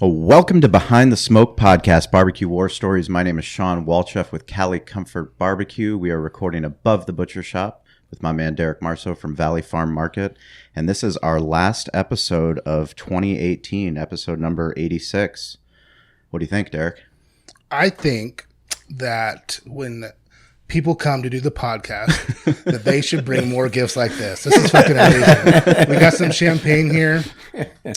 Welcome to Behind the Smoke Podcast, Barbecue War Stories. My name is Sean Walchef with Cali Comfort Barbecue. We are recording above the butcher shop with my man Derek Marceau from Valley Farm Market. And this is our last episode of 2018, episode number 86. What do you think, Derek? I think that when people come to do the podcast, that they should bring more gifts like this. This is fucking amazing. We got some champagne here,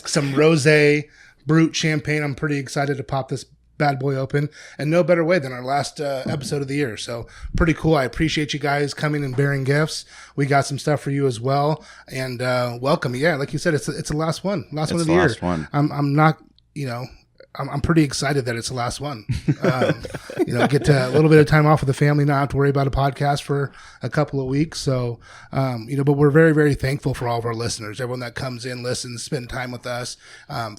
some rosé brut champagne. I'm pretty excited to pop this bad boy open, and no better way than our last episode of the year. So pretty cool. I appreciate you guys coming and bearing gifts. We got some stuff for you as well, and welcome. Yeah, like you said, it's the last one, last one of the year. I'm not, I'm pretty excited that it's the last one. Get a little bit of time off with the family, not have to worry about a podcast for a couple of weeks. So, but we're very, very thankful for all of our listeners, everyone that comes in, listens, spend time with us,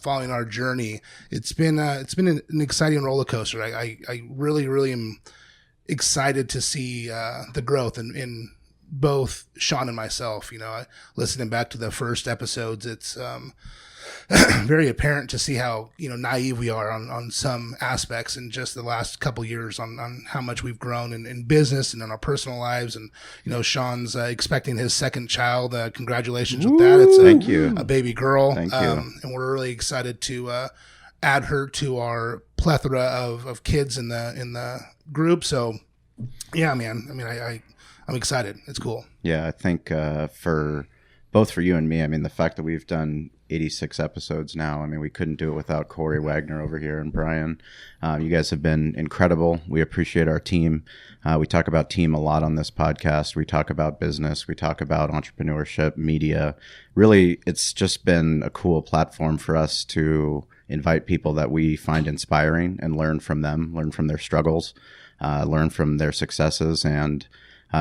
following our journey. It's been an exciting roller coaster. I really, really am excited to see the growth in both Sean and myself. Listening back to the first episodes, it's very apparent to see how naive we are on some aspects in just the last couple years on how much we've grown in business and in our personal lives. And Sean's expecting his second child. Congratulations with that. It's Thank you. A baby girl. Thank you. And we're really excited to add her to our plethora of kids in the group. So yeah, man. I mean, I'm excited. It's cool. Yeah, I think for both for you and me, I mean, the fact that we've done 86 episodes now, I mean, we couldn't do it without Corey Wagner over here and Brian. You guys have been incredible. We appreciate our team. We talk about team a lot on this podcast. We talk about business. We talk about entrepreneurship, media. Really, it's just been a cool platform for us to invite people that we find inspiring and learn from them, learn from their struggles, learn from their successes, and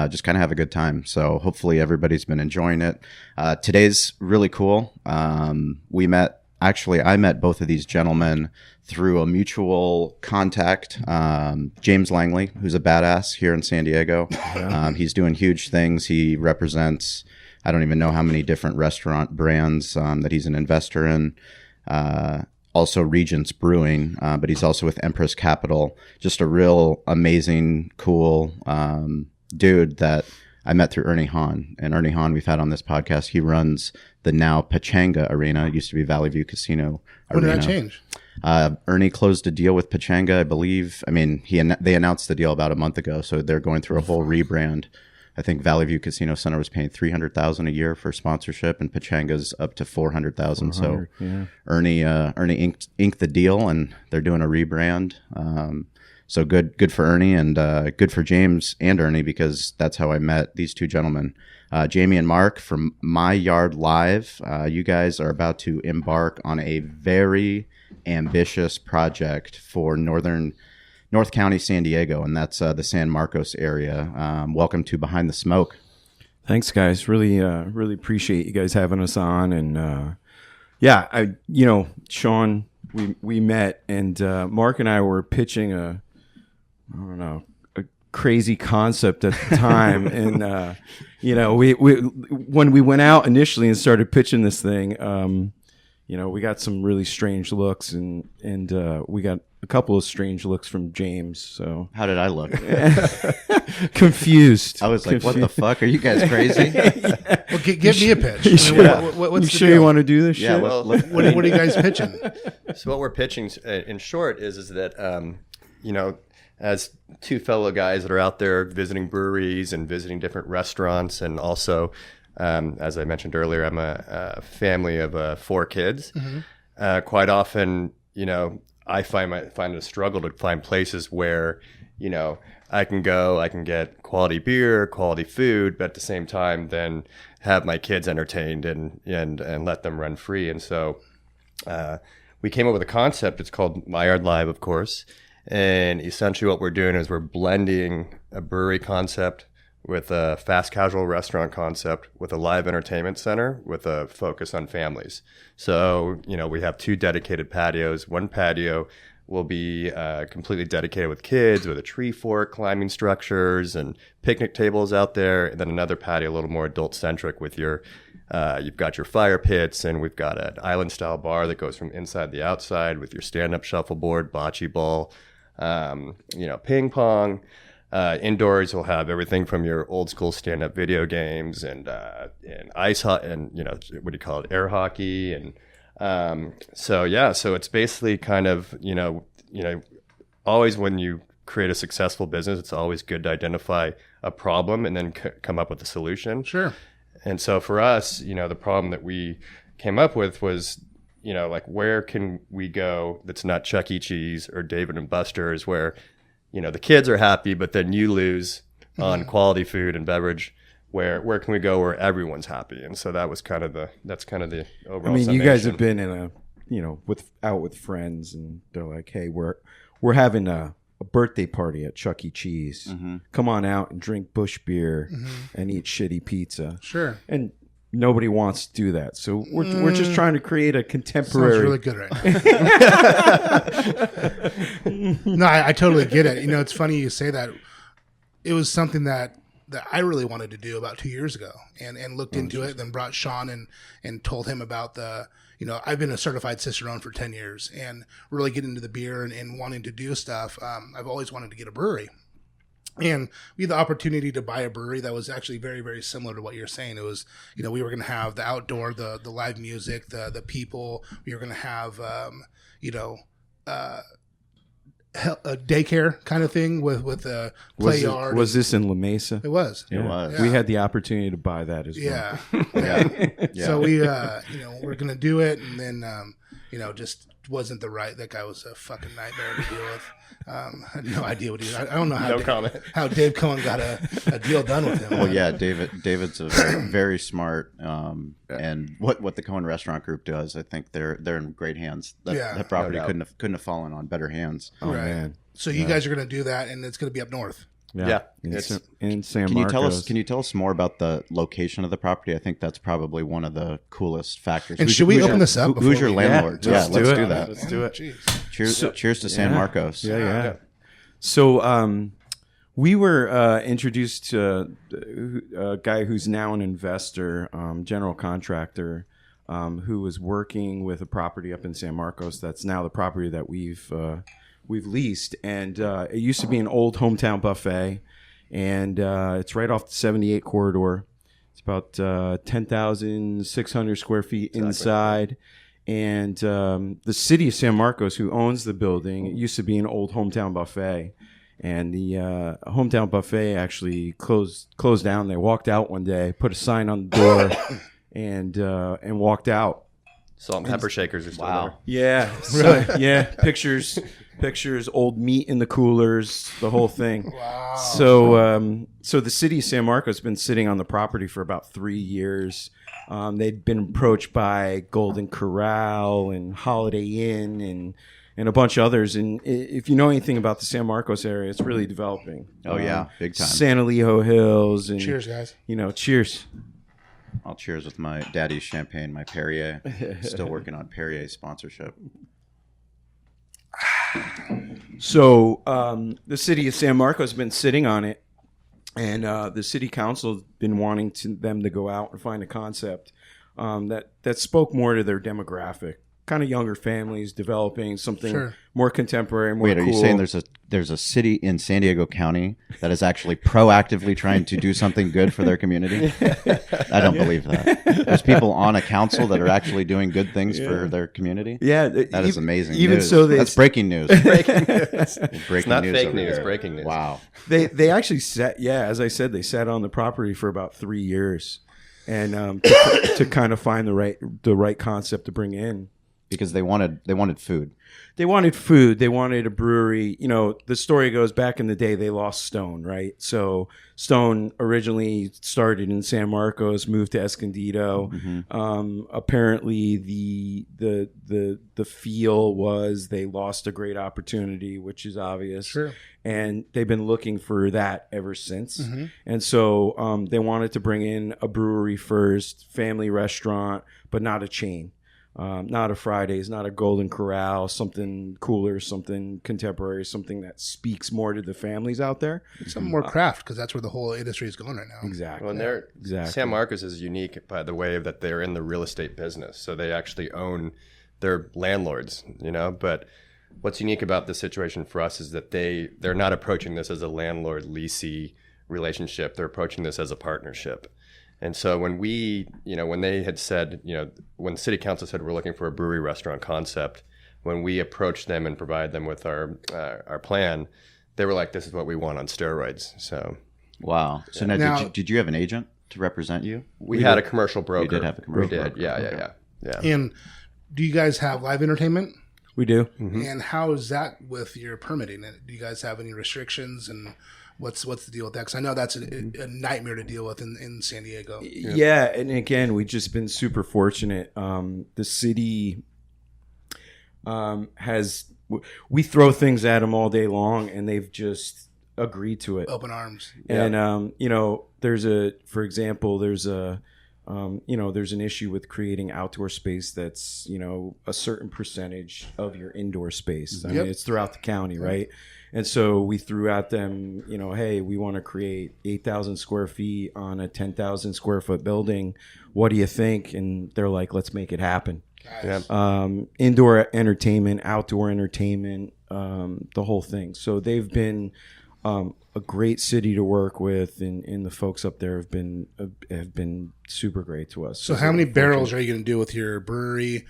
just kind of have a good time. So hopefully everybody's been enjoying it. Today's really cool. I met both of these gentlemen through a mutual contact. James Langley, who's a badass here in San Diego. Yeah. He's doing huge things. He represents, I don't even know how many different restaurant brands that he's an investor in. Also Regents Brewing, but he's also with Empress Capital. Just a real amazing, cool dude that I met through Ernie Hahn. And Ernie Hahn, we've had on this podcast. He runs the now Pechanga Arena. It used to be Valley View Casino Arena. When did that change? Ernie closed a deal with Pechanga, I believe. I mean, they announced the deal about a month ago, so they're going through a whole rebrand. I think Valley View Casino Center was paying $300,000 a year for sponsorship, and Pechanga's up to $400,000. So yeah. Ernie inked the deal, and they're doing a rebrand. So good for Ernie, and good for James and Ernie, because that's how I met these two gentlemen. Jamie and Mark from My Yard Live. You guys are about to embark on a very ambitious project for North County, San Diego, and that's the San Marcos area. Welcome to Behind the Smoke. Thanks, guys. Really appreciate you guys having us on. And Sean, we met, and Mark and I were pitching a crazy concept at the time. And, we when we went out initially and started pitching this thing, we got some really strange looks, and we got a couple of strange looks from James. So how did I look? Confused. I was like, what the fuck? Are you guys crazy? Yeah. Well, give me a pitch. What's you sure you want to do this shit? Well, what are you guys pitching? So what we're pitching in short is that, as two fellow guys that are out there visiting breweries and visiting different restaurants, and also, as I mentioned earlier, I'm a family of 4 kids. Mm-hmm. Quite often, I find it a struggle to find places where, I can get quality beer, quality food, but at the same time, then have my kids entertained and let them run free. And so, we came up with a concept. It's called My Yard Live, of course. And essentially what we're doing is we're blending a brewery concept with a fast casual restaurant concept with a live entertainment center with a focus on families. So, we have 2 dedicated patios. One patio will be completely dedicated with kids, with a tree fort, climbing structures, and picnic tables out there. And then another patio a little more adult-centric with your, you've got your fire pits, and we've got an island-style bar that goes from inside to outside with your stand-up shuffleboard, bocce ball, ping pong. Indoors, we'll have everything from your old school stand-up video games and ice hockey, and what do you call it, air hockey, and so it's basically kind of always when you create a successful business, it's always good to identify a problem and then come up with a solution. Sure. And so for us, the problem that we came up with was, where can we go that's not Chuck E. Cheese or David and Buster's, where the kids are happy, but then you lose on quality food and beverage. Where can we go where everyone's happy? And so that was kind of the overall. I mean, summation. you guys have been in out with friends, and they're like, "Hey, we're having a birthday party at Chuck E. Cheese. Mm-hmm. Come on out and drink Bush beer and eat shitty pizza." Sure. And nobody wants to do that, so we're just trying to create a Sounds contemporary. really good right now. No, I totally get it. It's funny you say that. It was something that I really wanted to do about 2 years ago, and looked into it, then brought Sean and told him about I've been a certified Cicerone for 10 years and really get into the beer and wanting to do stuff. I've always wanted to get a brewery. And we had the opportunity to buy a brewery that was actually very, very similar to what you're saying. It was, we were going to have the outdoor, the live music, the people. We were going to have, a daycare kind of thing with a play yard. Was this in La Mesa? It was. It was. We had the opportunity to buy that as well. Yeah. Yeah. So we, we're going to do it. And then, just wasn't that guy was a fucking nightmare to deal with. I had no idea what he was. I don't know how Dave Cohen got a deal done with him. Well, yeah, David's a very, very smart, and what the Cohen Restaurant Group does, I think they're in great hands. That property No doubt. couldn't have fallen on better hands. Oh Right. man. So you guys are going to do that, and it's going to be up north. Yeah. In It's- San Can you Marcos. tell us more about the location of the property? I think that's probably one of the coolest factors. And should we open this up Who's before your we- landlord? Yeah, Yeah, let's let's do do it. that. Let's do it. Jeez. Cheers to San Marcos. Yeah. So we were introduced to a guy who's now an investor, general contractor, who was working with a property up in San Marcos. That's now the property that we've leased, and it used to be an old hometown buffet, and it's right off the 78 corridor. It's about 10,600 square feet inside. And the city of San Marcos, who owns the building, it used to be an old hometown buffet, and the hometown buffet actually closed down. They walked out one day, put a sign on the door, and walked out. Salt and pepper shakers are still Wow. Yeah, yeah. Pictures, old meat in the coolers, the whole thing. Wow. So the city of San Marcos has been sitting on the property for about 3 years. They'd been approached by Golden Corral and Holiday Inn and a bunch of others. And if you know anything about the San Marcos area, it's really developing. Oh, yeah. Big time. San Elijo Hills. And, Cheers, guys. Cheers. I'll cheers with my daddy's champagne, my Perrier. Still working on Perrier sponsorship. So the city of San Marcos has been sitting on it, and the city council has been wanting them to go out and find a concept that spoke more to their demographic, kind of younger families, developing something more contemporary, more Wait, are cool. you saying there's a city in San Diego County that is actually proactively trying to do something good for their community? I don't believe that. There's people on a council that are actually doing good things for their community. Yeah, That is amazing. Even news. so, that's breaking news. Breaking news. Breaking It's not news fake over news, there. breaking news. Wow. they actually sat. Yeah, as I said, they sat on the property for about 3 years, and to kind of find the right concept to bring in. Because they wanted food. They wanted food. They wanted a brewery. The story goes back in the day, they lost Stone, right? So Stone originally started in San Marcos, moved to Escondido. Apparently, the feel was they lost a great opportunity, which is obvious. Sure. And they've been looking for that ever since. And so they wanted to bring in a brewery first, family restaurant, but not a chain. not a Fridays, not a Golden Corral, something cooler, something contemporary, something that speaks more to the families out there. Some more craft, because that's where the whole industry is going right now. Exactly. Well, and they're Exactly. San Marcos is unique by the way that they're in the real estate business, so they actually own their landlords, But what's unique about this situation for us is that they're not approaching this as a landlord leasee relationship. They're approaching this as a partnership. And so when when they had said, when City Council said we're looking for a brewery restaurant concept, when we approached them and provided them with our plan, they were like, "This is what we want on steroids." So Wow. So now, Now- did you have an agent to represent you? we had a commercial broker. You did have a commercial We did, broker. yeah. And do you guys have live entertainment? We do. And how is that with your permitting? Do you guys have any restrictions? And what's the deal with that? Because I know that's a nightmare to deal with in San Diego. Yeah, and again, we've just been super fortunate. The city we throw things at them all day long, and they've just agreed to it. Open arms. And there's an issue with creating outdoor space that's a certain percentage of your indoor space. I Yep. mean, it's throughout the county, right? And so we threw at them, hey, we want to create 8,000 square feet on a 10,000 square foot building. What do you think? And they're like, let's make it happen. Yeah. Indoor entertainment, outdoor entertainment, the whole thing. So they've been a great city to work with, and the folks up there have been super great to us. So how many barrels are you going to do with your brewery?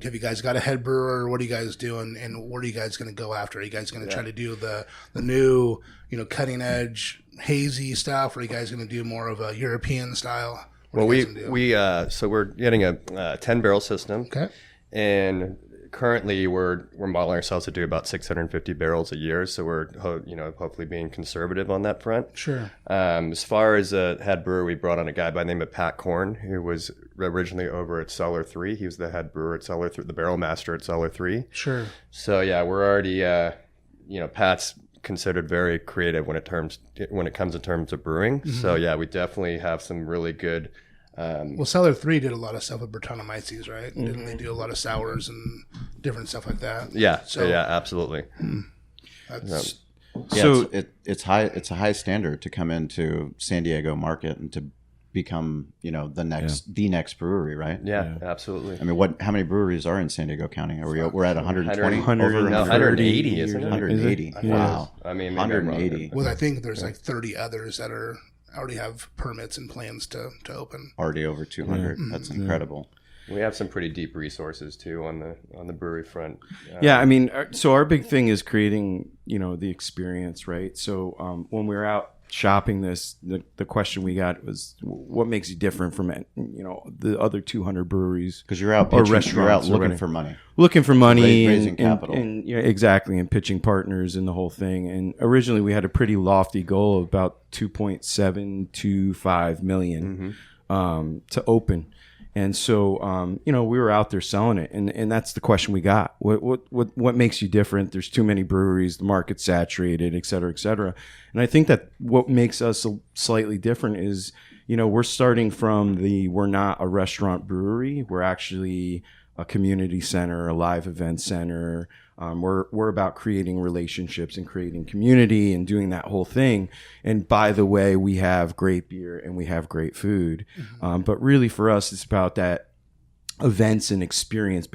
Have you guys got a head brewer? What are you guys doing? And what are you guys going to go after? Are you guys going to try to do the new, cutting edge hazy stuff? Or are you guys going to do more of a European style? What Well, are you guys gonna do? so we're getting a 10-barrel system, Okay. and currently we're modeling ourselves to do about 650 barrels a year. So we're hopefully being conservative on that front. Sure. As far as a head brewer, we brought on a guy by the name of Pat Korn, who was originally over at Cellar 3. He was the head brewer at Cellar 3, the barrel master at Cellar 3. Sure. So yeah, we're already Pat's considered very creative when it comes in terms of brewing. So yeah, we definitely have some really good. Well, Cellar 3 did a lot of stuff with Brettanomyces, right? Didn't they do a lot of sours and different stuff like that? Yeah, So- yeah, absolutely. That's, Yeah, So- it's high. It's a high standard to come into San Diego market and to become the next brewery, right? Yeah, absolutely. I mean, how many breweries are in San Diego County? We're at 120, 180, isn't it? 180. Is it? Wow. I mean, maybe I'm wrong. 180 well, I think there's like 30 others that already have permits and plans to open. already over 200. That's incredible. We have some pretty deep resources too on the brewery front. Yeah, I mean, so our big thing is creating, the experience, right? So when we were out shopping this, the question we got was, what makes you different from the other 200 breweries? Because you're out Or pitching, you're out restaurants or looking whatever. for money. Looking for money, Raising and, capital. and exactly, and pitching partners and the whole thing. And originally, we had a pretty lofty goal of about 2.725 million to open. And so, we were out there selling it, and that's the question we got. What makes you different? There's too many breweries, the market's saturated, et cetera, et cetera. And I think that what makes us slightly different is, we're starting from we're not a restaurant brewery. We're actually a community center, a live event center. We're about creating relationships and creating community and doing that whole thing. And by the way, we have great beer and we have great food. But really for us, it's about that events and experience,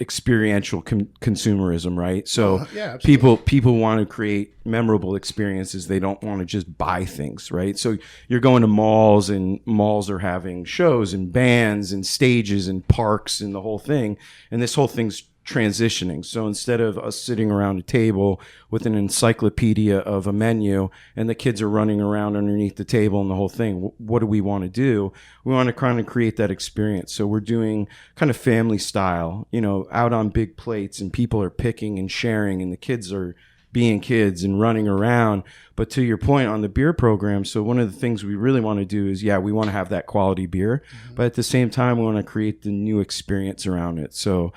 experiential consumerism, right? So yeah, absolutely. people want to create memorable experiences. They don't want to just buy things, right? So you're going to malls, and malls are having shows and bands and stages and parks and the whole thing. And this whole thing's transitioning. So instead of us sitting around a table with an encyclopedia of a menu and the kids are running around underneath the table and the whole thing, what do we want to do? We want to kind of create that experience. So we're doing kind of family style, out on big plates, and people are picking and sharing, and the kids are being kids and running around. But to your point on the beer program, so one of the things we really want to do is, we want to have that quality beer, but at the same time, we want to create the new experience around it. So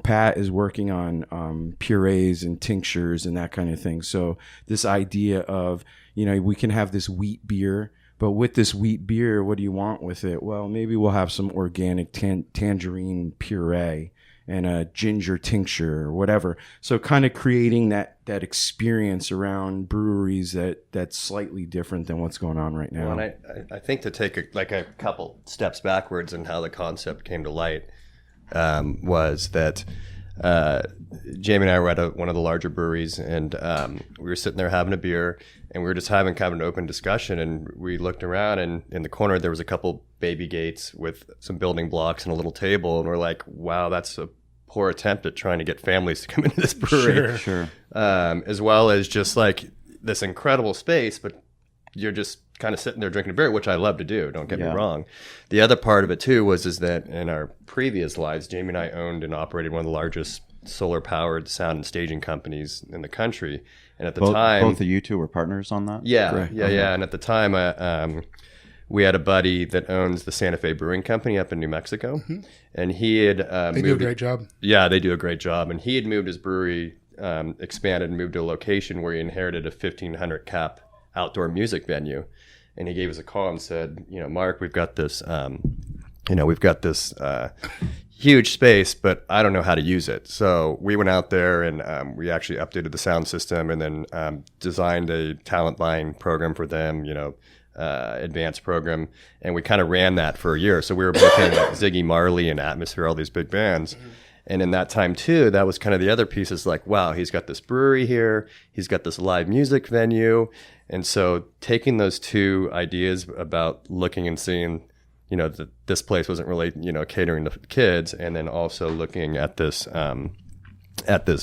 Pat is working on purees and tinctures and that kind of thing. So this idea of, we can have this wheat beer, But with this wheat beer, what do you want with it? Well, maybe we'll have some organic tangerine puree and a ginger tincture or whatever. So kind of creating that experience around breweries that's slightly different than what's going on right now. Well, and I think to take a couple steps backwards in how the concept came to light was that Jamie and I were at one of the larger breweries, and we were sitting there having a beer, and we were just having kind of an open discussion, and we looked around, and in the corner there was a couple baby gates with some building blocks and a little table, and we're like, wow, that's a poor attempt at trying to get families to come into this brewery. Sure. As well as just like this incredible space, but you're just kind of sitting there drinking a beer, which I love to do, don't get me wrong. The other part of it too is that in our previous lives, Jamie and I owned and operated one of the largest solar powered sound and staging companies in the country. And at the time, both of you two were partners on that? Yeah. And at the time, we had a buddy that owns the Santa Fe Brewing Company up in New Mexico. Mm-hmm. And he had They do a great job. Yeah, they do a great job. And he had moved his brewery, expanded and moved to a location where he inherited a 1,500 cap outdoor music venue. And he gave us a call and said, Mark, we've got this, huge space, but I don't know how to use it. So we went out there and we actually updated the sound system and then designed a talent buying program for them, advanced program. And we kind of ran that for a year. So we were booking like Ziggy Marley and Atmosphere, all these big bands. Mm-hmm. And in that time too, that was kind of the other piece is like, wow, he's got this brewery here. He's got this live music venue. And so taking those two ideas about looking and seeing, that this place wasn't really, catering to kids, and then also looking at this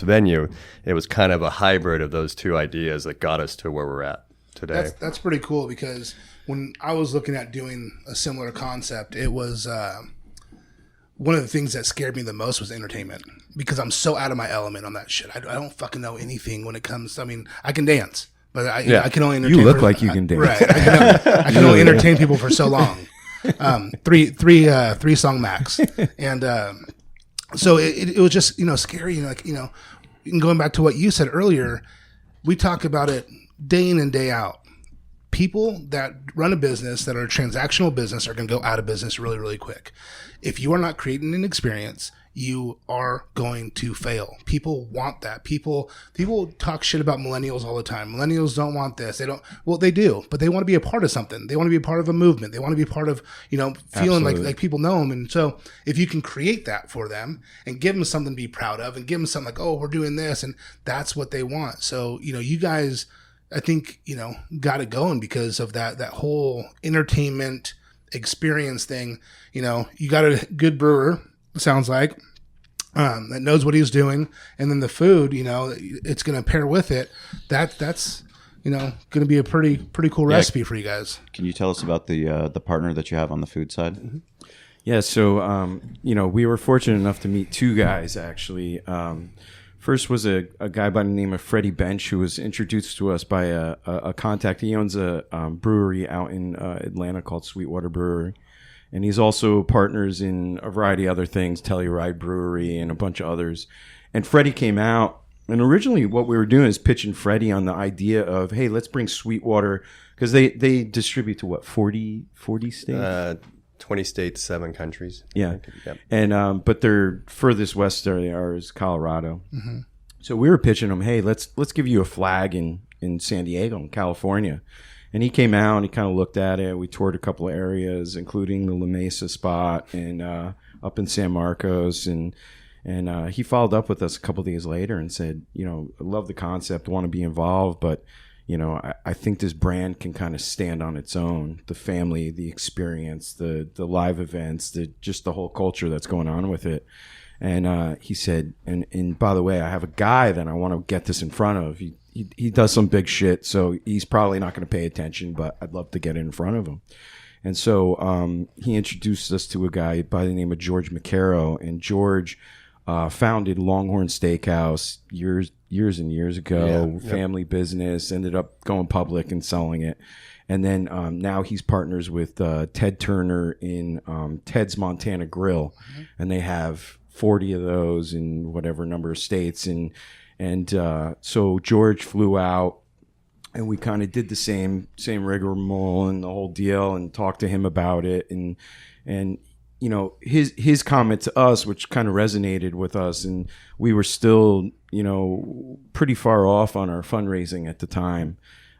venue, it was kind of a hybrid of those two ideas that got us to where we're at today. That's pretty cool, because when I was looking at doing a similar concept, it was one of the things that scared me the most was entertainment, because I'm so out of my element on that shit. I don't fucking know anything when it comes. I mean, I can dance, but I can only entertain. You look like you can dance, right? I can only entertain people for so long. Three song max, and so it was just scary. And going back to what you said earlier, we talk about it day in and day out. People that run a business that are a transactional business are going to go out of business really, really quick. If you are not creating an experience, you are going to fail. People want that. People talk shit about millennials all the time. Millennials don't want this. They don't. Well, they do, but they want to be a part of something. They want to be a part of a movement. They want to be a part of, feeling like people know them. And so if you can create that for them and give them something to be proud of and give them something like, oh, we're doing this, and that's what they want. So, you guys, I think, got it going because of that whole entertainment experience thing. You got a good brewer, sounds like, that knows what he's doing, and then the food, it's going to pair with it. That's going to be a pretty cool recipe for you guys. Can you tell us about the partner that you have on the food side? Mm-hmm. Yeah, so we were fortunate enough to meet two guys actually. First was a guy by the name of Freddie Bench, who was introduced to us by a contact. He owns a brewery out in Atlanta called Sweetwater Brewery. And he's also partners in a variety of other things, Telluride Brewery and a bunch of others. And Freddie came out. And originally what we were doing is pitching Freddie on the idea of, hey, let's bring Sweetwater. Because they distribute to, 40 states? 20 states, 7 countries. Yeah. Yep. And but their furthest west area is Colorado. Mm-hmm. So we were pitching them, hey, let's give you a flag in San Diego, in California. And he came out and he kind of looked at it. We toured a couple of areas, including the La Mesa spot and up in San Marcos. And he followed up with us a couple of days later and said, I love the concept, want to be involved, but I think this brand can kind of stand on its own. The family, the experience, the live events, just the whole culture that's going on with it. And he said, and by the way, I have a guy that I want to get this in front of. He does some big shit, so he's probably not going to pay attention, but I'd love to get it in front of him. And so he introduced us to a guy by the name of George McCarrow, and George founded Longhorn Steakhouse years and years ago, family business, ended up going public and selling it. And then now he's partners with Ted Turner in Ted's Montana Grill, and they have 40 of those in whatever number of states. And so George flew out and we kind of did the same rigmarole and the whole deal, and talked to him about it, and you know, his comment to us, which kind of resonated with us, and we were still, you know, pretty far off on our fundraising at the time.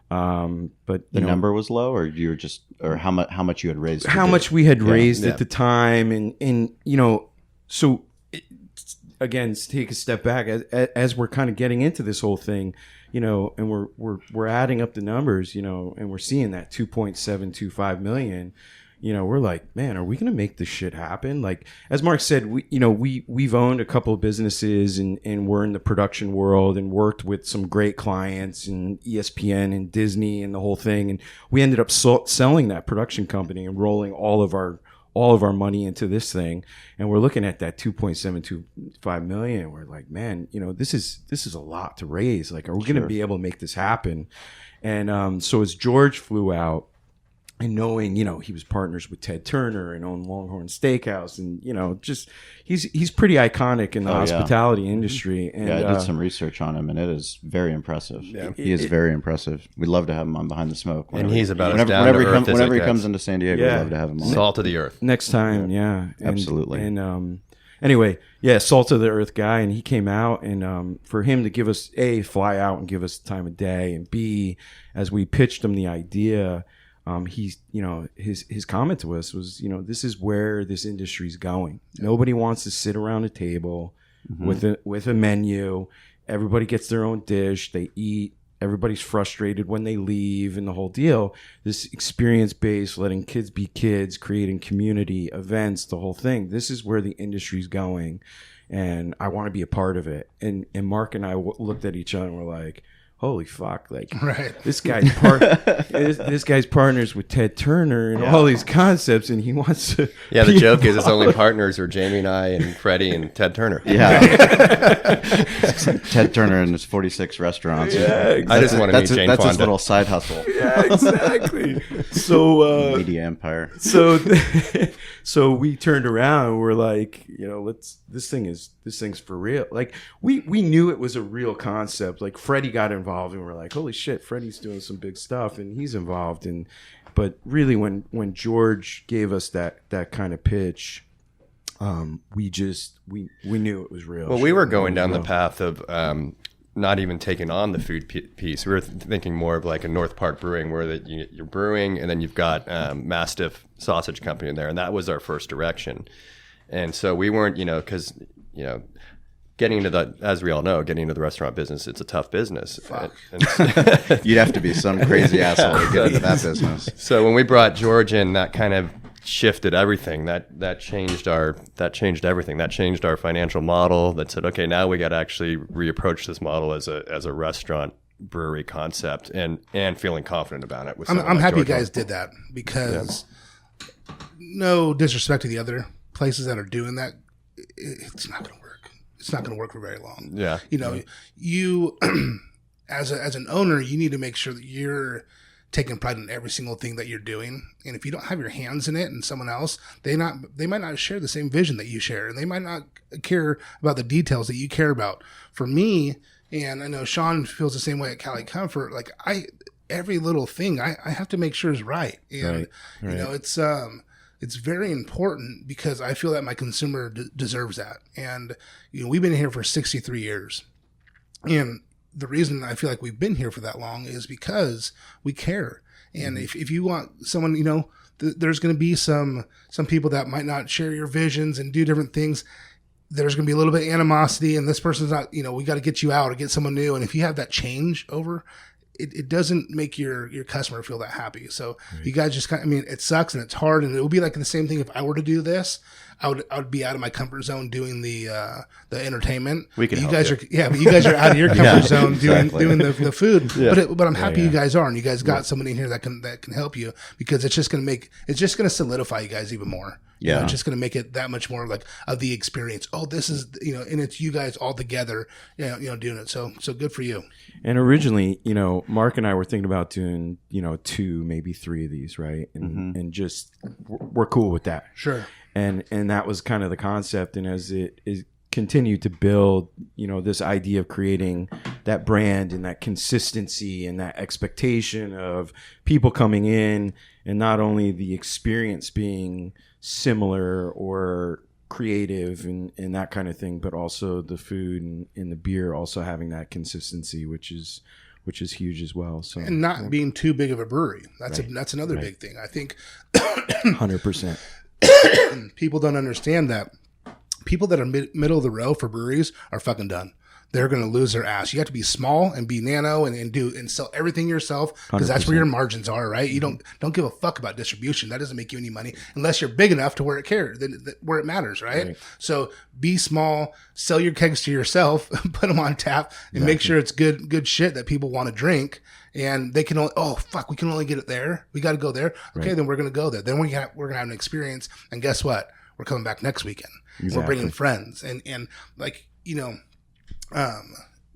But the number was low, or you were just, or how much you had raised? How much we had raised at the time, and you know, so again, take a step back as we're kind of getting into this whole thing, you know, and we're adding up the numbers, you know, and we're seeing that 2.725 million. You know, we're like, man, are we going to make this shit happen? Like, as Mark said, we've owned a couple of businesses, and we're in the production world, and worked with some great clients, and ESPN and Disney and the whole thing. And we ended up selling that production company and rolling all of our money into this thing. And we're looking at that 2.725 million. And we're like, man, you know, this is a lot to raise. Like, are we going to be able to make this happen? And so as George flew out, and knowing, you know, he was partners with Ted Turner and owned Longhorn Steakhouse, and, you know, just he's pretty iconic in the hospitality industry. And I did some research on him, and it is very impressive. Yeah. He is very impressive. We'd love to have him on Behind the Smoke. And he's about as down to earth as whenever he comes into San Diego, we'd love to have him on. Salt of the earth. Next time, And, absolutely. And anyway, salt of the earth guy, and he came out, and for him to give us fly out and give us the time of day, and B, as we pitched him the idea. He's, you know, his comment to us was, you know, this is where this industry's going. Nobody wants to sit around a table with a menu. Everybody gets their own dish. They eat. Everybody's frustrated when they leave, and the whole deal. This experience-based, letting kids be kids, creating community events, the whole thing. This is where the industry's going, and I want to be a part of it. And Mark and I looked at each other and we're like, holy fuck! Like, this guy's this guy's partners with Ted Turner and all these concepts, and he wants to. Yeah, the joke is his only partners are Jamie and I and Freddie and Ted Turner. Yeah, Ted Turner and his 46 restaurants. Yeah, exactly. I just want to meet Jane That's Fonda. his little side hustle. Yeah, exactly. So media empire. So we turned around and we're like, you know, this thing's for real. Like, we knew it was a real concept. Like, Freddie got involved, and we're like, holy shit, Freddie's doing some big stuff, and he's involved. But really, when George gave us that kind of pitch, we knew it was real. Well, we were going down the path of not even taking on the food piece. We were thinking more of like a North Park Brewing, where you're brewing, and then you've got Mastiff Sausage Company in there, and that was our first direction. And so we weren't, you know, because, you know, as we all know, getting into the restaurant business, it's a tough business. You'd have to be some crazy asshole to get into that business. So when we brought George in, that kind of shifted everything. That changed everything. That changed our financial model. That said, okay, now we got to actually reapproach this model as a restaurant brewery concept, and feeling confident about it. I'm happy you guys did that, because no disrespect to the other places that are doing that, it's not going to work. It's not going to work for very long. Yeah. You know, you as an owner, you need to make sure that you're taking pride in every single thing that you're doing. And if you don't have your hands in it, and someone else, they might not share the same vision that you share, and they might not care about the details that you care about. For me, and I know Sean feels the same way at Cali Comfort, like every little thing I have to make sure is right. And you know, it's very important, because I feel that my consumer deserves that. And, you know, we've been here for 63 years. And the reason I feel like we've been here for that long is because we care. And if you want someone, you know, there's going to be some people that might not share your visions and do different things. There's going to be a little bit of animosity, and this person's not, you know, we got to get you out or get someone new. And if you have that change over, it doesn't make your customer feel that happy. So you guys just I mean, it sucks and it's hard, and it would be like the same thing if I were to do this. I would be out of my comfort zone doing the entertainment. We can help guys you. but you guys are out of your comfort zone doing the food. Yeah. But I'm happy you guys are, and you guys got somebody in here that can help you, because it's just gonna solidify you guys even more. Yeah. You know, it's just going to make it that much more like of the experience. Oh, this is, you know, and it's you guys all together, you know, doing it. So good for you. And originally, you know, Mark and I were thinking about doing, you know, 2, maybe 3 of these, right? And just we're cool with that. Sure. And that was kind of the concept. And as it continue to build, this idea of creating that brand and that consistency and that expectation of people coming in, and not only the experience being similar or creative and that kind of thing, but also the food and the beer also having that consistency, which is huge as well. So, and not being too big of a brewery. That's another big thing. I think 100%. people don't understand that people that are middle of the road for breweries are fucking done. They're going to lose their ass. You have to be small and be nano and sell everything yourself, because that's where your margins are, right? You don't give a fuck about distribution. That doesn't make you any money unless you're big enough to where it cares, where it matters, right? So be small, sell your kegs to yourself, put them on tap, and make sure it's good shit that people want to drink. And they can only, we can only get it there. We got to go there. Okay, then we're going to go there. Then we're going to have an experience. And guess what? We're coming back next weekend. We're bringing friends and like,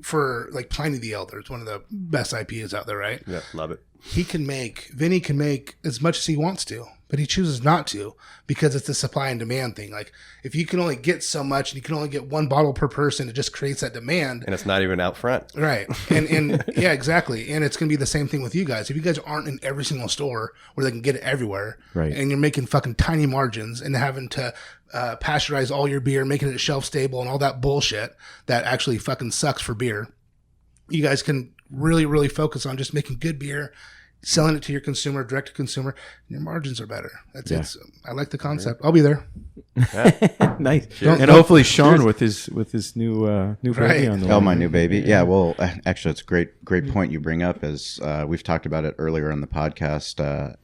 for like Pliny the Elder, it's one of the best IPAs out there, right? Yeah, love it. Vinny can make as much as he wants to, but he chooses not to because it's a supply and demand thing. Like if you can only get so much and you can only get one bottle per person, it just creates that demand. And it's not even out front. Right. And yeah, exactly. And it's going to be the same thing with you guys. If you guys aren't in every single store where they can get it everywhere, right, and you're making fucking tiny margins and having to pasteurize all your beer, making it shelf stable and all that bullshit that actually fucking sucks for beer, you guys can really, really focus on just making good beer, selling it to your consumer, direct to consumer, and your margins are better. That's it. I like the concept. I'll be there. Nice. And hopefully Sean with his new baby on the my new baby. Yeah. Well, actually, it's a great point you bring up. As we've talked about it earlier on the podcast.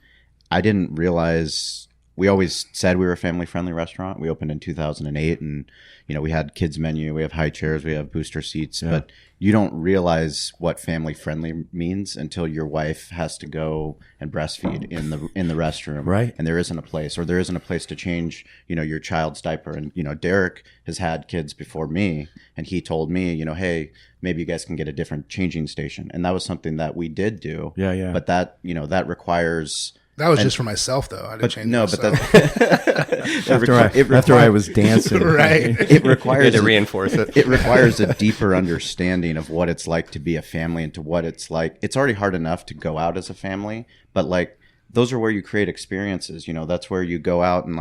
I didn't realize. We always said we were a family-friendly restaurant. We opened in 2008, and we had kids menu, we have high chairs, we have booster seats, but you don't realize what family-friendly means until your wife has to go and breastfeed in the restroom, right? And there isn't a place to change, your child's diaper. And Derek has had kids before me, and he told me, hey, maybe you guys can get a different changing station, and that was something that we did do. Yeah. But that that requires. That was just for myself, though. I didn't change no, myself. But after I was dancing, right? It requires to reinforce it. It requires a deeper understanding of what it's like to be a family and to what it's like. It's already hard enough to go out as a family, but like those are where you create experiences. That's where you go out and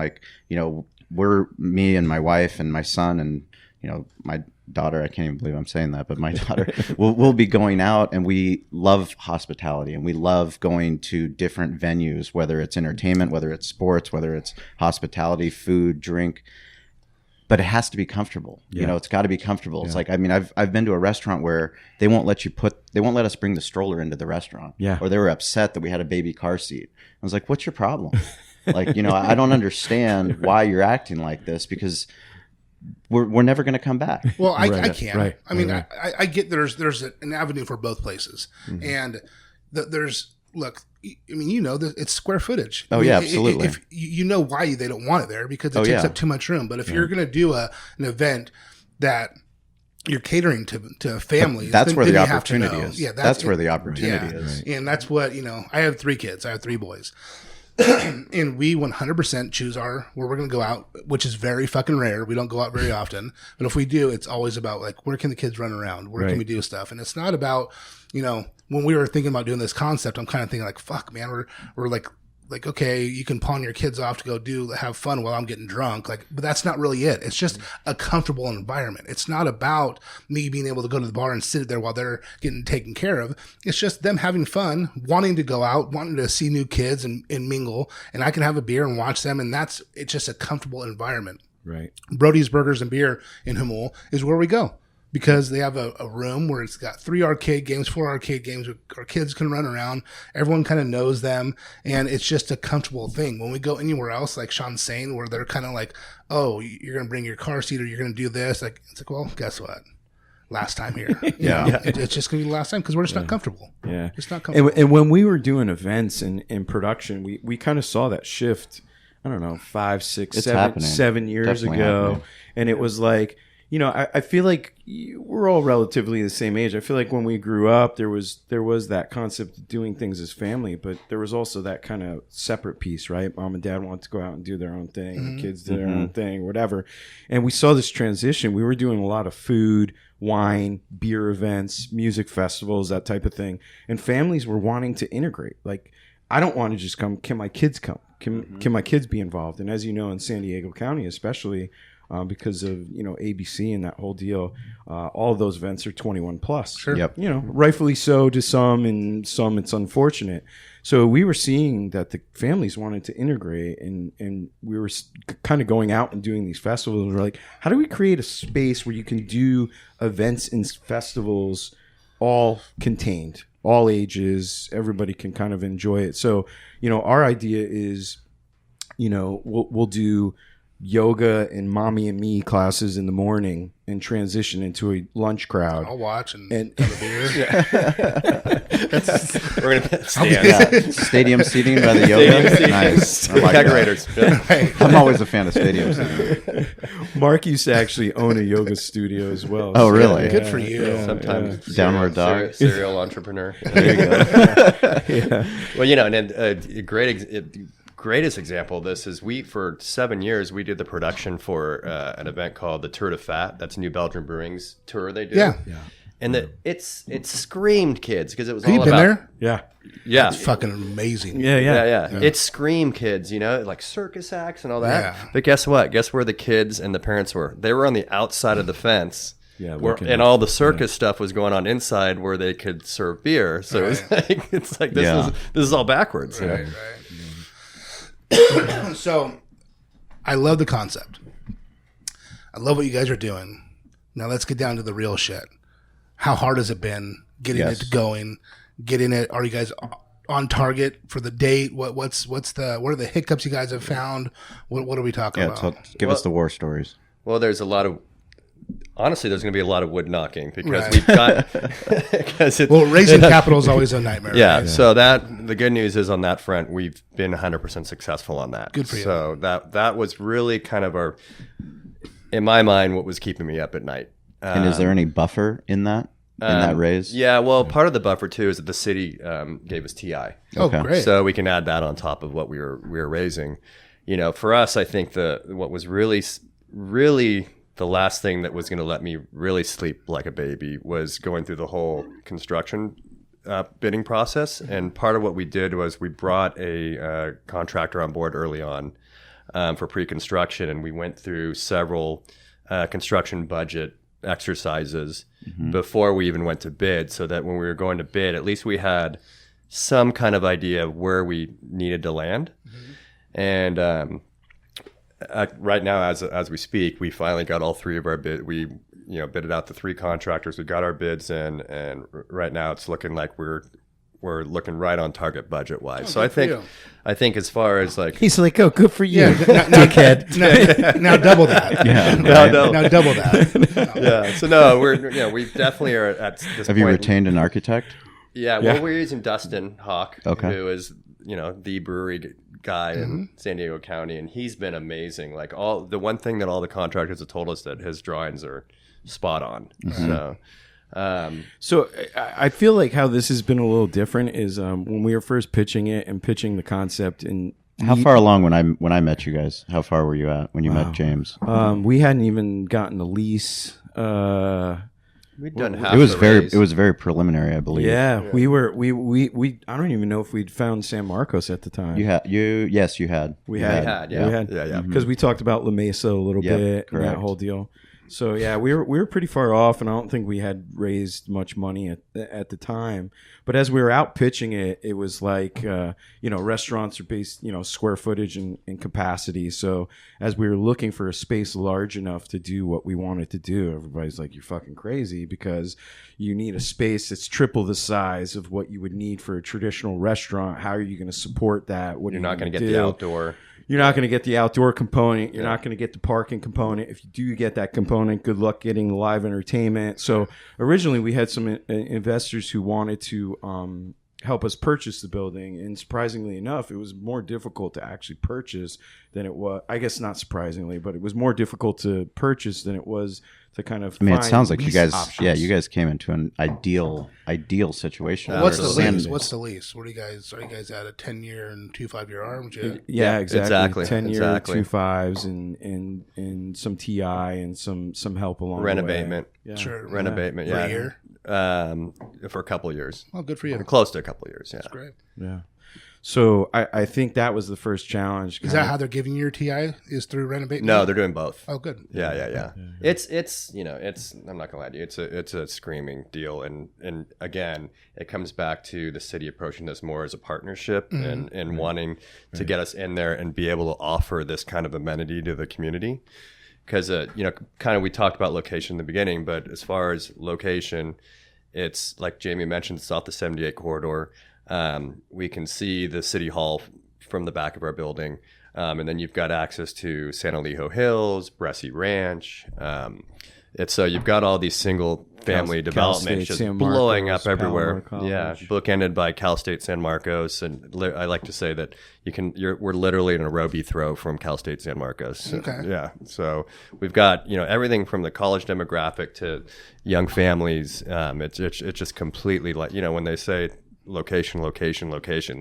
we're me and my wife and my son and my daughter. I can't even believe I'm saying that, but my daughter we'll be going out, and we love hospitality, and we love going to different venues, whether it's entertainment, whether it's sports, whether it's hospitality, food, drink, but it has to be comfortable. It's got to be comfortable. It's like, I've been to a restaurant where they won't let us bring the stroller into the restaurant. Yeah. Or they were upset that we had a baby car seat. I was like, what's your problem? I don't understand why you're acting like this, because we're never going to come back. Well, I can. Right. I get there's an avenue for both places, and it's square footage. Oh, yeah, absolutely. If you know why they don't want it there, because it takes up too much room. But if you're going to do an event that you're catering to families, that's where the you opportunity is. Yeah, that's where the opportunity is. And that's what I have 3 kids. I have 3 boys. And we 100% choose where we're going to go out, which is very fucking rare. We don't go out very often, but if we do, it's always about where can the kids run around? Where can we do stuff? And it's not about, when we were thinking about doing this concept, I'm kind of thinking fuck, man, we're like, okay, you can pawn your kids off to go have fun while I'm getting drunk. But that's not really it. It's just a comfortable environment. It's not about me being able to go to the bar and sit there while they're getting taken care of. It's just them having fun, wanting to go out, wanting to see new kids and mingle. And I can have a beer and watch them. And it's just a comfortable environment. Right. Brody's Burgers and Beer in Humul is where we go, because they have a room where it's got 3 arcade games, 4 arcade games where our kids can run around. Everyone kind of knows them, and it's just a comfortable thing. When we go anywhere else, like Sean's saying, where they're kind of like, oh, you're going to bring your car seat or you're going to do this. It's like, well, guess what? Last time here. It's just going to be the last time, because we're just not comfortable. Yeah. It's not comfortable. And when we were doing events and in production, we kind of saw that shift, I don't know, 5, 6, 7 years Definitely ago. happening. And it was like, you know, I feel like we're all relatively the same age. I feel like when we grew up, there was that concept of doing things as family, but there was also that kind of separate piece, right? Mom and dad wanted to go out and do their own thing, the kids did their own thing, whatever. And we saw this transition. We were doing a lot of food, wine, beer events, music festivals, that type of thing. And families were wanting to integrate. Like, I don't want to just come. Can my kids come? Can my kids be involved? And as you know, in San Diego County, especially, because of, you know, ABC and that whole deal, all of those events are 21 plus. Sure. Yep. You know, rightfully so to some, and some it's unfortunate. So we were seeing that the families wanted to integrate, and we were kind of going out and doing these festivals. And we're like, how do we create a space where you can do events and festivals all contained, all ages, everybody can kind of enjoy it. So, you know, our idea is, you know, we'll do yoga and mommy and me classes in the morning and transition into a lunch crowd. I'll watch and have a beer. We're gonna stand. Stadium seating by the yoga. Nice. I like that. Decorators. Yeah. I'm always a fan of stadium seating. Mark used to actually own a yoga studio as well. Oh, really? Good for you. Sometimes Downward dog. serial entrepreneur. There you go. Yeah. Well, you know, and then a greatest example of this is for 7 years we did the production for an event called the Tour de Fat. That's New Belgium Brewing's tour they do. Yeah. And it screamed kids because it was Have all you been about there? yeah. It's fucking amazing. Yeah. It screamed kids, you know, like circus acts and all that. Yeah. But guess what? Guess where the kids and the parents were? They were on the outside of the fence. Yeah, And all the circus stuff was going on inside where they could serve beer. So it's like this is all backwards. You know? Right. So, I love the concept. I love what you guys are doing. Now let's get down to the real shit. How hard has it been getting it going? Getting it? Are you guys on target for the date? What are the hiccups you guys have found? What are we talking about? So give us the war stories. Well, there's going to be a lot of wood knocking because we've got, raising capital is always a nightmare. Yeah. Right? So the good news is on that front, we've been 100% successful on that. Good for you. So that was really kind of in my mind, what was keeping me up at night. And is there any buffer in that raise? Yeah. Well, part of the buffer too is that the city gave us TI. Oh, great. So we can add that on top of what we were raising. You know, for us, I think what was really the last thing that was going to let me really sleep like a baby was going through the whole construction bidding process. And part of what we did was we brought a contractor on board early on for pre-construction, and we went through several construction budget exercises before we even went to bid, so that when we were going to bid, at least we had some kind of idea of where we needed to land. And right now, as we speak, we finally got all three of our bid. We bidded out the three contractors. We got our bids in, and right now it's looking like we're looking right on target budget wise. So I think as far as like He's like, oh, good for you, dickhead. Now double that. Yeah. Now double that. yeah. So no, we definitely are at this point. Have you retained an architect? Yeah. Well, we're using Dustin Hawk, Okay. who is the brewery guy in San Diego County, and he's been amazing. Like the one thing that all the contractors have told us that his drawings are spot on. So I feel like how this has been a little different is when we were first pitching it and pitching the concept. And How far along when I met you guys? How far were you at when you met James? we hadn't even gotten a lease. We'd done half. It was the very preliminary, I believe. Yeah, we were. We. I don't even know if we'd found San Marcos at the time. Yes, you had. We You had. Yeah. Because we talked about La Mesa a little Yep, bit and correct. that whole deal. So yeah, we were pretty far off, and I don't think we had raised much money at the time. But as we were out pitching it, it was like restaurants are based square footage and capacity. So as we were looking for a space large enough to do what we wanted to do, everybody's like, "You're fucking crazy," because you need a space that's triple the size of what you would need for a traditional restaurant. How are you going to support that? What You're are not you going to gonna get do? the outdoor. You're not going to get the outdoor component. You're not going to get the parking component. If you do get that component, good luck getting the live entertainment. So originally we had some investors who wanted to help us purchase the building. And surprisingly enough, it was more difficult to actually purchase than it was. I guess not surprisingly, but it was more difficult to purchase than it was kind of. I mean, it find sounds like you lease guys, options. you guys came into an ideal situation. What's the for lease? Sand- What's the lease? What are you guys at a 10-year and 2 5-year arms? Yeah, Yeah, exactly. exactly, 10-year, exactly. 2 5s, and some TI and some help along Rent the way. abatement. Yeah. Sure. Rent abatement, For yeah. a year? For a couple of years. Oh, good for you. Close to a couple of years, yeah. That's great. Yeah. So I think that was the first challenge. Is that how they're giving you your TI? Is through rent abatement? No, they're doing both. Oh, good. Yeah. It's I'm not gonna lie to you. It's a screaming deal, and again, it comes back to the city approaching this more as a partnership and wanting to get us in there and be able to offer this kind of amenity to the community. Because kind of we talked about location in the beginning, but as far as location, it's like Jamie mentioned, it's off the 78 corridor. We can see the city hall from the back of our building. And then you've got access to San Elijo Hills, Bressie Ranch. So you've got all these single family Cal developments State, just San blowing Marcos, up everywhere. Palomar Yeah, College. bookended by Cal State San Marcos, and I like to say that we're literally in a Roby throw from Cal State San Marcos. Okay. Yeah, so we've got everything from the college demographic to young families. It's just completely like when they say location.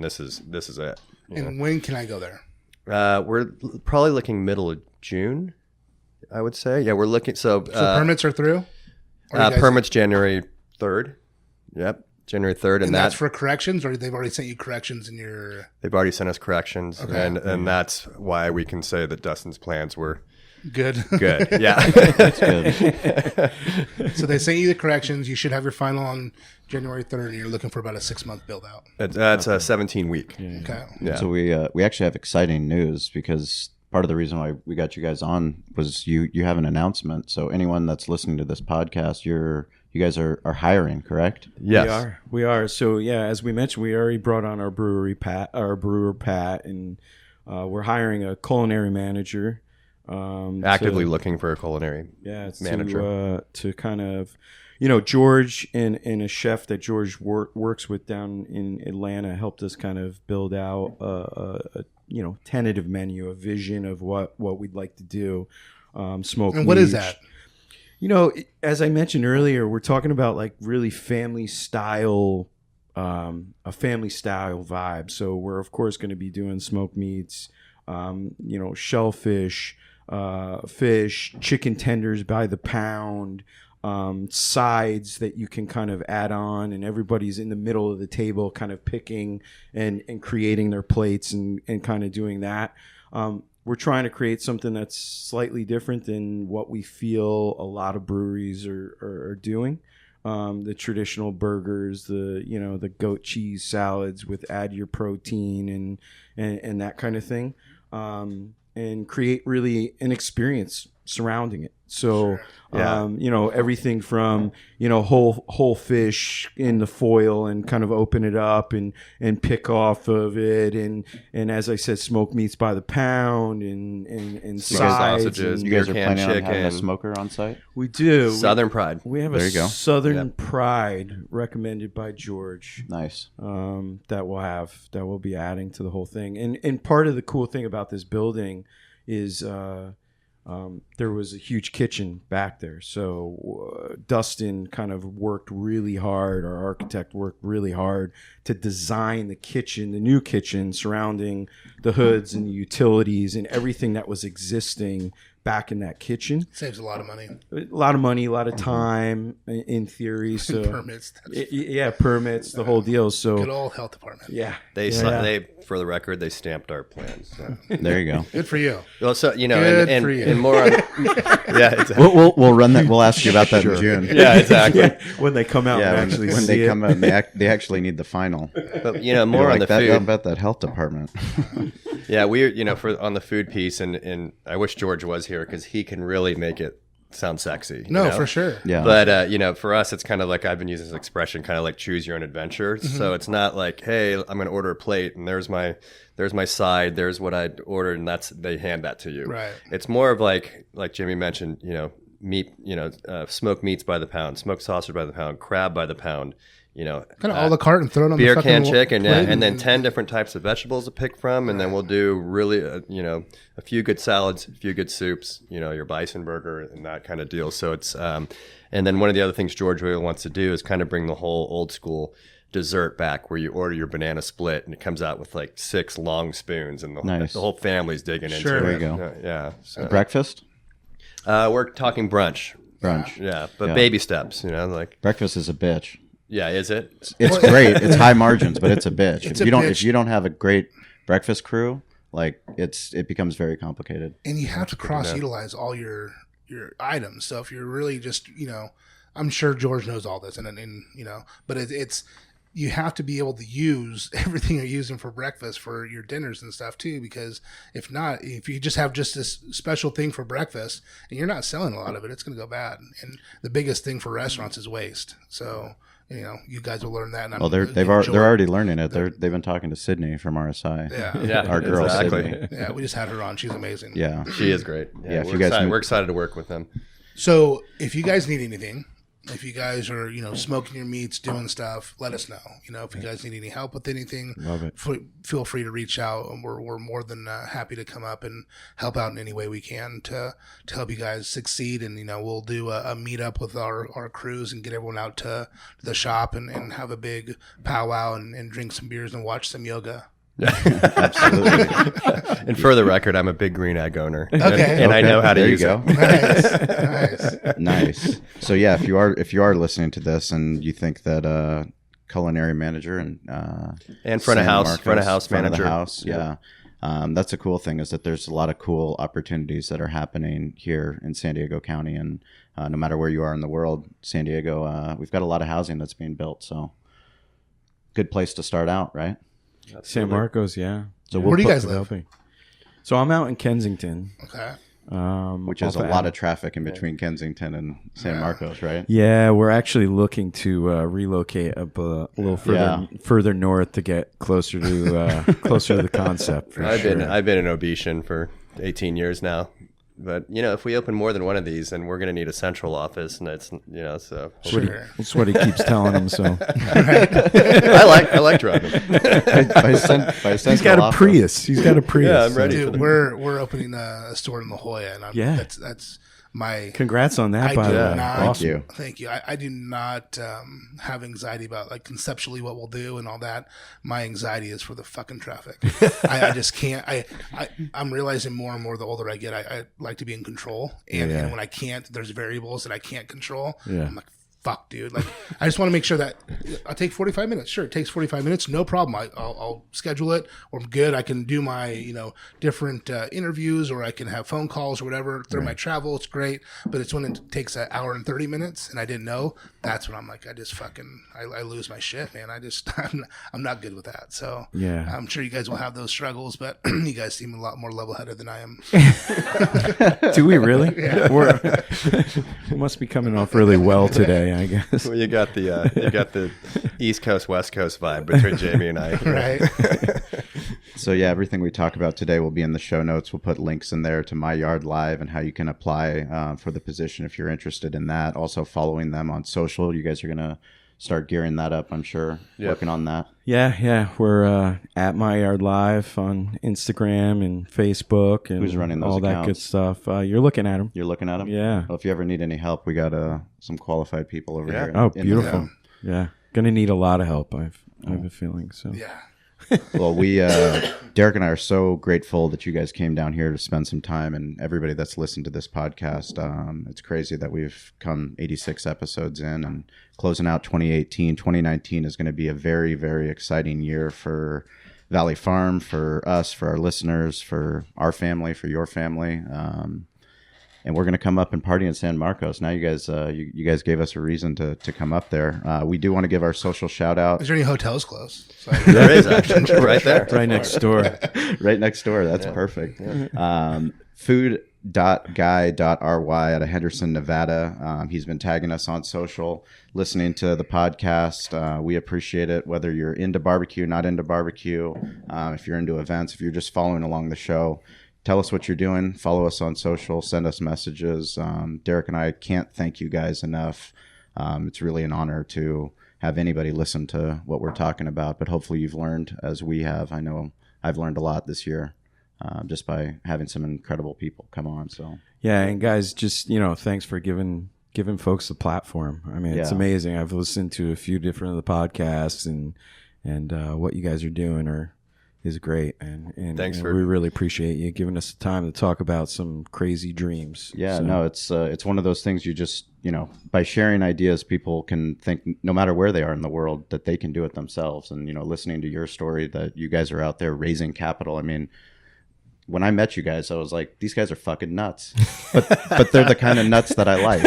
This is it. And when can I go there? We're probably looking middle of June, I would say. Yeah, we're looking. So Permits are through? Or you guys- permits January 3rd. Yep, January 3rd, And and that's for corrections, or they've already sent you corrections in your... they've already sent us corrections, Okay. and that's why we can say that Dustin's plans were Good. good. Yeah, That's good. So they sent you the corrections. You should have your final on January 3rd, and you're looking for about a 6-month build out. that's a 17-week. Okay. Yeah. So we actually have exciting news because part of the reason why we got you guys on was you have an announcement. So anyone that's listening to this podcast, you guys are hiring, correct? Yes. We are. So yeah, as we mentioned, we already brought on our brewer Pat, and we're hiring a culinary manager. Actively looking for a culinary. Yeah, it's manager. to kind of, George and a chef that George works with down in Atlanta helped us kind of build out a tentative menu, a vision of what we'd like to do. Smoke. And what is meat. that? As I mentioned earlier, we're talking about like really family style, a family style vibe. So we're of course going to be doing smoked meats, shellfish, fish, chicken tenders by the pound, sides that you can kind of add on, and everybody's in the middle of the table kind of picking and creating their plates and kind of doing that. We're trying to create something that's slightly different than what we feel a lot of breweries are doing. The traditional burgers, the goat cheese salads with add your protein and that kind of thing. And create really an experience surrounding it. So, everything from, whole fish in the foil and kind of open it up and pick off of it. And as I said, smoked meats by the pound and sides. sausages. And You guys are Beer planning can on having a chicken. smoker on site? we do. Southern Pride. We have There a you go. Southern Pride recommended by George. Nice. That we'll be adding to the whole thing. And part of the cool thing about this building is there was a huge kitchen back there. So Dustin kind of worked really hard. Our architect worked really hard to design the kitchen, the new kitchen surrounding the hoods and the utilities and everything that was existing back in that kitchen. Saves a lot of money. A lot of money, a lot of time in theory. So Permits. permits, the whole deal. Good So old health department. yeah, They, for the record, they stamped our plans. So. There you go. Good for you. Well, so Good and for you. and more on, yeah, exactly. We'll run that. We'll ask you about that in June. Yeah, exactly. when they come out Yeah, and actually when see they it. come out, and they actually need the final. But You're more on like the that. food. How about that health department? Yeah, we're for on the food piece, and I wish George was here because he can really make it sound sexy. No, you know? for sure. Yeah. But for us, it's kind of like I've been using this expression, kind of like choose your own adventure. So it's not like, hey, I'm going to order a plate, and there's my side, there's what I ordered, and they hand that to you. Right. It's more of like Jimmy mentioned, meat, smoked meats by the pound, smoked sausage by the pound, crab by the pound. Kind of a la carte and throw it on beer the can fucking chicken, plate and then 10 different types of vegetables to pick from, and then we'll do really, a few good salads, a few good soups, your bison burger and that kind of deal. So it's, and then one of the other things George really wants to do is kind of bring the whole old school dessert back, where you order your banana split and it comes out with like 6 long spoons, and Nice. the whole family's digging into Sure. it. There you go. Yeah. So, Breakfast? we're talking brunch. Brunch. Yeah, but Yeah. baby steps, like, Breakfast is a bitch. yeah, is it? It's great. It's high margins, but it's a bitch. It's If you a don't bitch. if you don't have a great breakfast crew, like it becomes very complicated. and you have to cross utilize all your items. So if you're really just I'm sure George knows all this, and but it's you have to be able to use everything you're using for breakfast for your dinners and stuff too, because if not, if you just have just this special thing for breakfast and you're not selling a lot of it, it's going to go bad. And the biggest thing for restaurants is waste. So you guys will learn that. And Well, they're already learning it. They've been talking to Sydney from RSI. yeah. Our girl exactly. Sydney. Yeah, we just had her on. She's amazing. Yeah. She is great. Yeah, if we're you guys excited. move- We're excited to work with them. So if you guys need anything, if you guys are, smoking your meats, doing stuff, let us know. If you guys need any help with anything, Love it. Feel free to reach out, and we're more than happy to come up and help out in any way we can to help you guys succeed. And we'll do a meetup with our crews and get everyone out to the shop and have a big powwow and drink some beers and watch some yoga. Absolutely. And for the record, I'm a big green egg owner. Okay. And I know how to There you use go. it. Nice. Nice. So yeah, if you are listening to this and you think that culinary manager and front of San house, Marcos, front of house front of manager. the house, yeah. That's a cool thing, is that there's a lot of cool opportunities that are happening here in San Diego County, and no matter where you are in the world, San Diego, we've got a lot of housing that's being built. So good place to start out, right? San Marcos, yeah. So Where do you put- guys live? Helping. So I'm out in Kensington. Okay. Which is off a of lot of traffic in between Kensington and San Marcos, right? Yeah, we're actually looking to relocate up a little further north to get closer to the concept. For I've sure. been in Obishan for 18 years now. But if we open more than one of these, then we're going to need a central office, and it's so. Sure. That's what he keeps telling him. So I like driving. he's got a Prius. He's got a Prius. Yeah, I'm ready. Dude, we're opening a store in La Jolla, and that's my. Congrats on that, I by do the way. not. Awesome. Thank you. I do not have anxiety about conceptually what we'll do and all that. My anxiety is for the fucking traffic. I just can't. I'm realizing more and more the older I get, I like to be in control, and when I can't, there's variables that I can't control. Yeah. I'm like, fuck, dude. I just want to make sure that I'll take 45 minutes. Sure, it takes 45 minutes. No problem. I'll schedule it, or I'm good. I can do my, different interviews, or I can have phone calls or whatever through my travel. It's great. But it's when it takes an hour and 30 minutes and I didn't know, that's when I'm like, I just fucking, I lose my shit, man. I'm not good with that. So Yeah. I'm sure you guys will have those struggles, but you guys seem a lot more level-headed than I am. Do we really? We must be coming off really well today, I guess. Well, you got the East Coast West Coast vibe between Jamie and I. Right. So yeah, everything we talk about today will be in the show notes. We'll put links in there to My Yard Live and how you can apply for the position if you're interested in that. Also following them on social. You guys are going to start gearing that up, I'm sure. Yep. Working on that. Yeah. We're at My Yard Live on Instagram and Facebook and Who's running those all that accounts? good stuff. You're looking at them. You're looking at them? Yeah. Well, if you ever need any help, we got some qualified people over here. Oh, in the beautiful. room. Yeah. Gonna need a lot of help. I have a feeling. So Yeah. Well, we, Derek and I are so grateful that you guys came down here to spend some time, and everybody that's listened to this podcast. It's crazy that we've come 86 episodes in and closing out 2018. 2019 is going to be a very, very exciting year for Valley Farm, for us, for our listeners, for our family, for your family. And we're going to come up and party in San Marcos. Now you guys, you guys gave us a reason to come up there. We do want to give our social shout out. Is there any hotels close? So There is actually right there. right next door. Right next door. That's perfect. Food.guy.ry out of Henderson, Nevada. He's been tagging us on social, listening to the podcast. We appreciate it, whether you're into barbecue, not into barbecue, if you're into events, if you're just following along the show. Tell us what you're doing. Follow us on social. Send us messages. Derek and I can't thank you guys enough. It's really an honor to have anybody listen to what we're talking about. But hopefully you've learned, as we have. I know I've learned a lot this year just by having some incredible people come on. So yeah, and guys, just thanks for giving folks the platform. I mean, it's amazing. I've listened to a few different of the podcasts, and what you guys are doing is great, and we really appreciate you giving us the time to talk about some crazy dreams. Yeah, so. No, it's one of those things you just, by sharing ideas, people can think, no matter where they are in the world, that they can do it themselves. And, listening to your story that you guys are out there raising capital. I mean, when I met you guys, I was like, these guys are fucking nuts, but they're the kind of nuts that I like.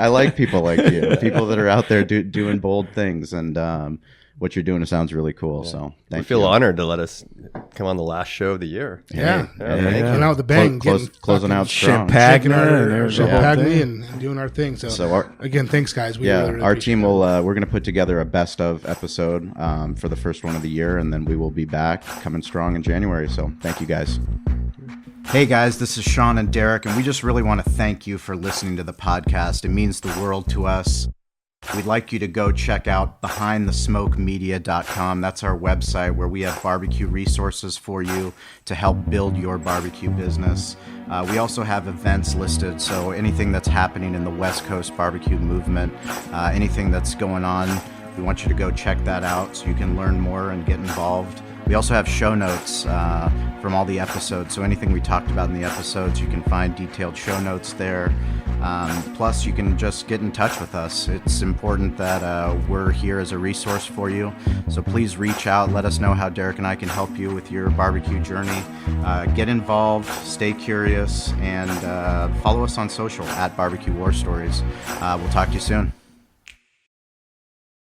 I like people like you, people that are out there doing bold things, and what you're doing sounds really cool. Yeah. So thank you. We feel honored to let us come on the last show of the year. Yeah. Coming out with the bang. Closing out strong. Champagne and doing our thing. So again, thanks guys. We really our team will, we're going to put together a best of episode for the first one of the year, and then we will be back coming strong in January. So thank you guys. Hey guys, this is Sean and Derek, and we just really want to thank you for listening to the podcast. It means the world to us. We'd like you to go check out BehindTheSmokeMedia.com. That's our website where we have barbecue resources for you to help build your barbecue business. We also have events listed, so anything that's happening in the West Coast barbecue movement, anything that's going on, we want you to go check that out so you can learn more and get involved. We also have show notes from all the episodes, so anything we talked about in the episodes, you can find detailed show notes there. Plus, you can just get in touch with us. It's important that we're here as a resource for you, so please reach out. Let us know how Derek and I can help you with your barbecue journey. Get involved, stay curious, and follow us on social at Barbecue War Stories. We'll talk to you soon.